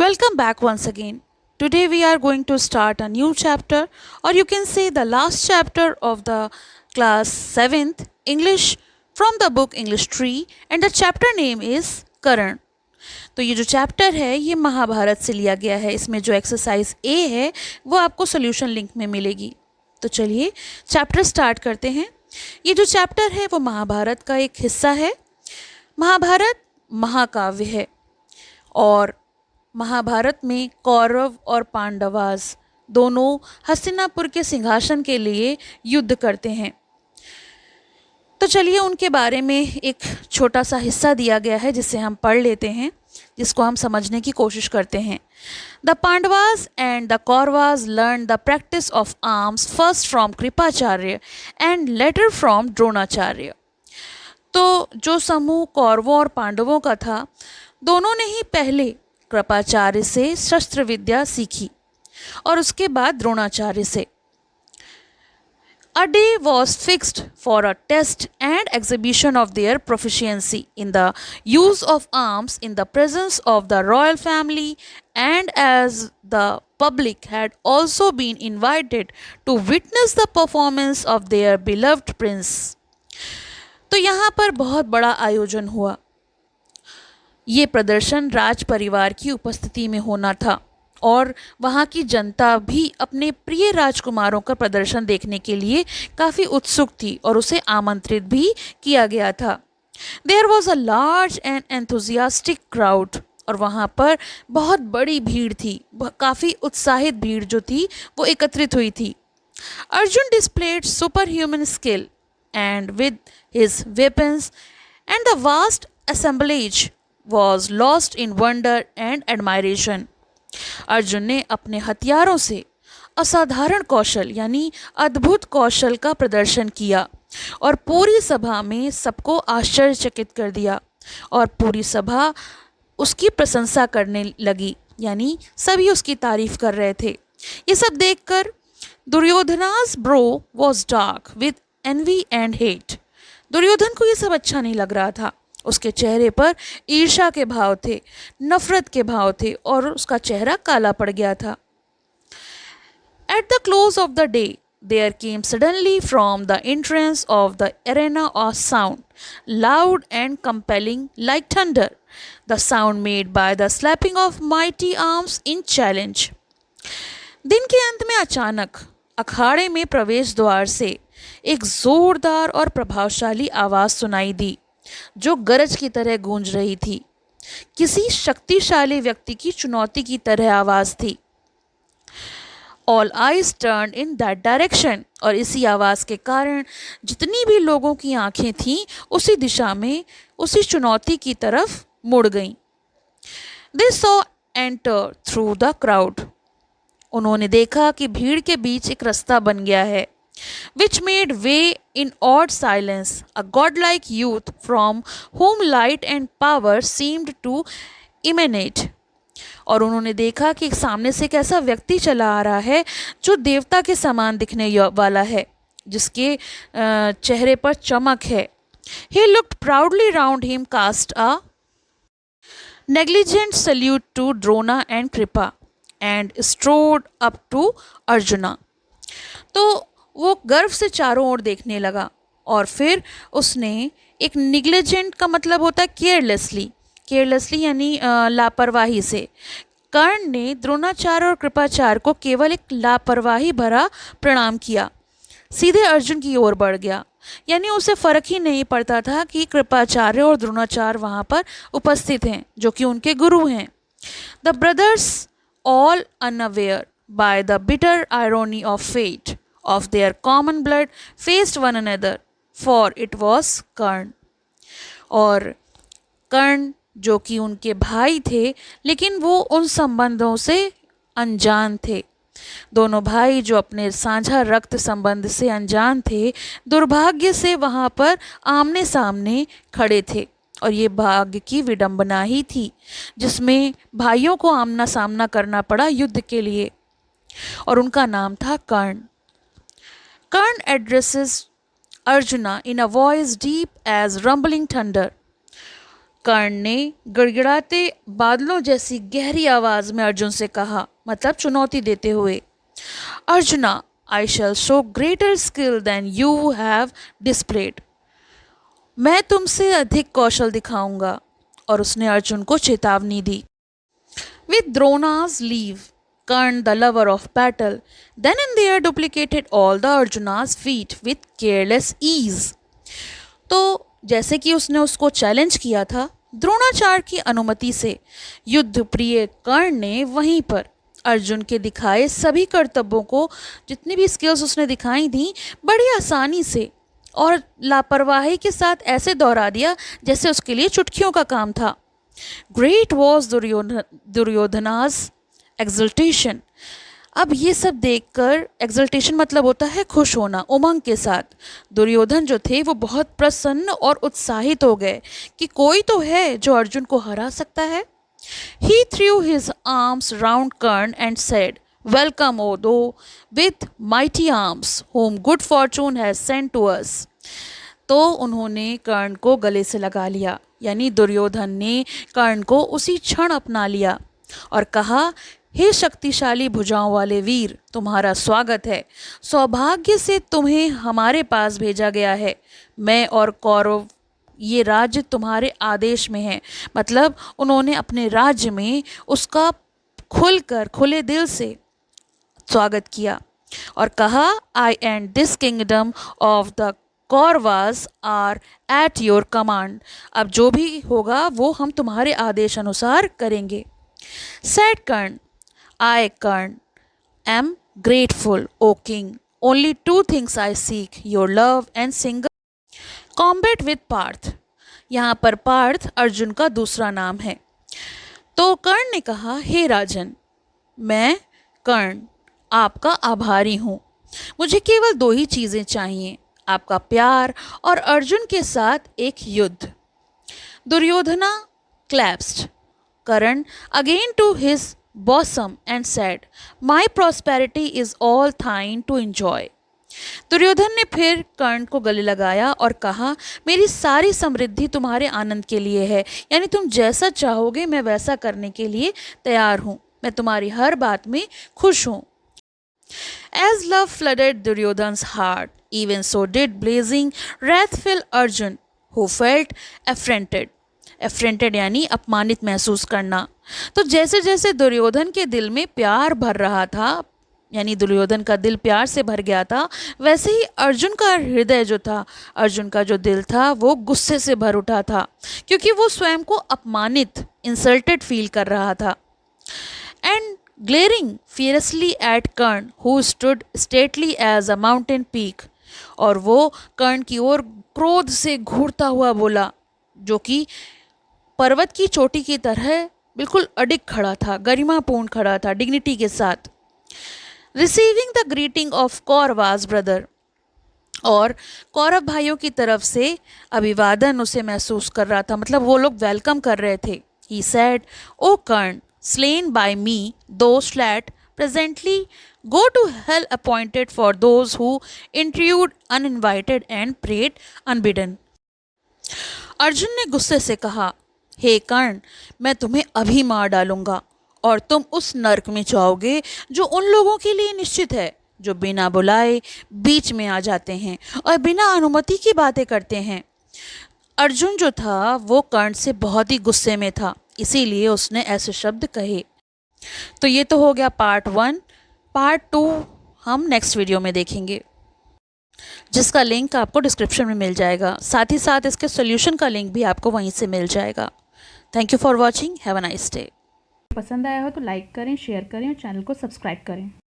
Welcome back once again. Today we are going to start a new chapter, or you can say the last chapter of the class 7th English from the book English Tree, and the chapter name is करण. तो ये जो chapter है ये महाभारत से लिया गया है. इसमें जो एक्सरसाइज ए है वो आपको सोल्यूशन लिंक में मिलेगी. तो चलिए चैप्टर स्टार्ट करते हैं. ये जो चैप्टर है वो महाभारत का एक हिस्सा है. महाभारत महाकाव्य है और महाभारत में कौरव और पांडवास दोनों हस्तिनापुर के सिंहासन के लिए युद्ध करते हैं. तो चलिए उनके बारे में एक छोटा सा हिस्सा दिया गया है जिसे हम पढ़ लेते हैं, जिसको हम समझने की कोशिश करते हैं. The Pandavas and the Kauravas learn the practice of arms first from Kripacharya and later from Dronacharya. तो जो समूह कौरवों और पांडवों का था, दोनों ने ही पहले कृपाचार्य से शस्त्र विद्या सीखी और उसके बाद द्रोणाचार्य से. A day was fixed for a test and exhibition of their proficiency in the use of arms in the presence of the royal family, and as the public had also been invited to witness the performance of their beloved prince. तो यहाँ पर बहुत बड़ा आयोजन हुआ. ये प्रदर्शन राज परिवार की उपस्थिति में होना था और वहाँ की जनता भी अपने प्रिय राजकुमारों का प्रदर्शन देखने के लिए काफ़ी उत्सुक थी और उसे आमंत्रित भी किया गया था. There was a large and enthusiastic crowd. और वहाँ पर बहुत बड़ी भीड़ थी, काफ़ी उत्साहित भीड़ जो थी वो एकत्रित हुई थी. Arjun displayed super human skill and with his weapons and the vast assemblage was lost in wonder and admiration. Arjun ने अपने हथियारों से असाधारण कौशल यानी अद्भुत कौशल का प्रदर्शन किया और पूरी सभा में सबको आश्चर्यचकित कर दिया और पूरी सभा उसकी प्रशंसा करने लगी, यानी सभी उसकी तारीफ कर रहे थे. ये सब देखकर Duryodhana's brow was dark with envy and hate. Duryodhan को ये सब अच्छा नहीं लग रहा था. उसके चेहरे पर ईर्ष्या के भाव थे, नफरत के भाव थे और उसका चेहरा काला पड़ गया था. At the close of the day, there came suddenly from the entrance of the arena a sound, loud and compelling like thunder, the sound made by the slapping of mighty arms in challenge. दिन के अंत में अचानक अखाड़े में प्रवेश द्वार से एक जोरदार और प्रभावशाली आवाज़ सुनाई दी जो गरज की तरह गूंज रही थी. किसी शक्तिशाली व्यक्ति की चुनौती की तरह आवाज़ थी. All eyes turned in that direction. और इसी आवाज़ के कारण जितनी भी लोगों की आंखें थीं उसी दिशा में उसी चुनौती की तरफ मुड़ गईं. They saw enter through the crowd. उन्होंने देखा कि भीड़ के बीच एक रास्ता बन गया है. Which made way in odd silence a godlike youth from whom light and power seemed to emanate. और उन्होंने देखा कि सामने से एक ऐसा व्यक्ति चला आ रहा है जो देवता के समान दिखने वाला है, जिसके चेहरे पर चमक है. He looked proudly round him, cast a negligent salute to Drona and Kripa, and strode up to Arjuna. तो वो गर्व से चारों ओर देखने लगा और फिर उसने एक निग्लिजेंट का मतलब होता है केयरलेसली यानी लापरवाही से. कर्ण ने द्रोणाचार्य और कृपाचार्य को केवल एक लापरवाही भरा प्रणाम किया. सीधे अर्जुन की ओर बढ़ गया, यानी उसे फ़र्क ही नहीं पड़ता था कि कृपाचार्य और द्रोणाचार्य वहाँ पर उपस्थित हैं जो कि उनके गुरु हैं. The brothers all unaware by the bitter irony of fate of their common blood faced one another, for it was कर्ण. और कर्ण जो कि उनके भाई थे लेकिन वो उन संबंधों से अनजान थे. दोनों भाई जो अपने साझा रक्त संबंध से अनजान थे, दुर्भाग्य से वहाँ पर आमने सामने खड़े थे. और ये भाग्य की विडंबना ही थी जिसमें भाइयों को आमना सामना करना पड़ा युद्ध के लिए, और उनका नाम था कर्ण. Karn addresses Arjuna in a voice deep as rumbling thunder. कर्ण ने गिड़गिड़ाते बादलों जैसी गहरी आवाज में अर्जुन से कहा, मतलब चुनौती देते हुए, Arjuna, I shall show greater skill than you have displayed. मैं तुमसे अधिक कौशल दिखाऊंगा। और उसने अर्जुन को चेतावनी दी। With Drona's leave, Karn, the lover of battle, then and there duplicated all the Arjuna's feat with careless ease. तो जैसे कि उसने उसको चैलेंज किया था, द्रोणाचार्य की अनुमति से युद्ध प्रिय कर्ण ने वहीं पर अर्जुन के दिखाए सभी कर्तव्यों को, जितनी भी स्किल्स उसने दिखाई थी, बड़ी आसानी से और लापरवाही के साथ ऐसे दोहरा दिया जैसे उसके लिए चुटकियों का काम था। Great was Duryodhana's exaltation. अब ये सब देखकर, एक्सल्टेशन मतलब होता है खुश होना, उमंग के साथ, दुर्योधन जो थे वो बहुत प्रसन्न और उत्साहित हो गए कि कोई तो है जो अर्जुन को हरा सकता है। He threw his arms round Karn and said, Welcome, O thou with mighty arms, whom good fortune has sent to us. तो उन्होंने कर्ण को गले से लगा लिया, यानी दुर्योधन ने कर्ण को उसी क्षण अपना लिया और कहा, हे शक्तिशाली भुजाओं वाले वीर, तुम्हारा स्वागत है। सौभाग्य से तुम्हें हमारे पास भेजा गया है। मैं और कौरव, ये राज्य तुम्हारे आदेश में है। मतलब उन्होंने अपने राज्य में उसका खुलकर, खुले दिल से स्वागत किया और कहा, I and this kingdom of the Kauravas are at your command. अब जो भी होगा वो हम तुम्हारे आदेश अनुसार करेंगे। Said Karn, I, Karn, am grateful, O king. Only two things I seek, your love and single combat with Parth. यहाँ पर पार्थ अर्जुन का दूसरा नाम है। तो कर्ण ने कहा, हे राजन, मैं कर्ण आपका आभारी हूँ। मुझे केवल दो ही चीज़ें चाहिए, आपका प्यार और अर्जुन के साथ एक युद्ध। Duryodhana collapsed. Karan again to his bosom and said, My prosperity is all thine to enjoy. Duryodhan ने फिर कर्ण को गले लगाया और कहा, मेरी सारी समृद्धि तुम्हारे आनंद के लिए है, यानी तुम जैसा चाहोगे मैं वैसा करने के लिए तैयार हूँ, मैं तुम्हारी हर बात में खुश हूँ। As love flooded Duryodhan's heart, even so did blazing wrathful Arjun, who felt affronted. एफ्रेंटेड यानी अपमानित महसूस करना। तो जैसे जैसे दुर्योधन के दिल में प्यार भर रहा था, यानी दुर्योधन का दिल प्यार से भर गया था, वैसे ही अर्जुन का हृदय जो था, अर्जुन का जो दिल था, वो गुस्से से भर उठा था, क्योंकि वो स्वयं को अपमानित, इंसल्टेड फील कर रहा था। And glaring fiercely at Karna, who stood stately as a mountain peak, और वो कर्ण की ओर क्रोध से घूरता हुआ बोला, जो कि पर्वत की चोटी की तरह बिल्कुल अडिग खड़ा था, गरिमापूर्ण खड़ा था, डिग्निटी के साथ। Receiving the greeting of Kauravas brother, और कौरव भाइयों की तरफ से अभिवादन उसे महसूस कर रहा था, मतलब वो लोग वेलकम कर रहे थे। He said, O Karna, slain by me, thou shalt presently go to hell appointed for those who intrude uninvited and prayed unbidden. Arjun ने गुस्से से कहा, हे कर्ण, मैं तुम्हें अभी मार डालूंगा और तुम उस नर्क में जाओगे जो उन लोगों के लिए निश्चित है जो बिना बुलाए बीच में आ जाते हैं और बिना अनुमति की बातें करते हैं। अर्जुन जो था वो कर्ण से बहुत ही गुस्से में था, इसीलिए उसने ऐसे शब्द कहे। तो ये तो हो गया पार्ट 1। पार्ट 2 हम नेक्स्ट वीडियो में देखेंगे, जिसका लिंक आपको डिस्क्रिप्शन में मिल जाएगा। साथ ही साथ इसके सॉल्यूशन का लिंक भी आपको वहीं से मिल जाएगा। Thank you for watching, have a nice day. पसंद आया हो तो लाइक करें, शेयर करें और चैनल को सब्सक्राइब करें।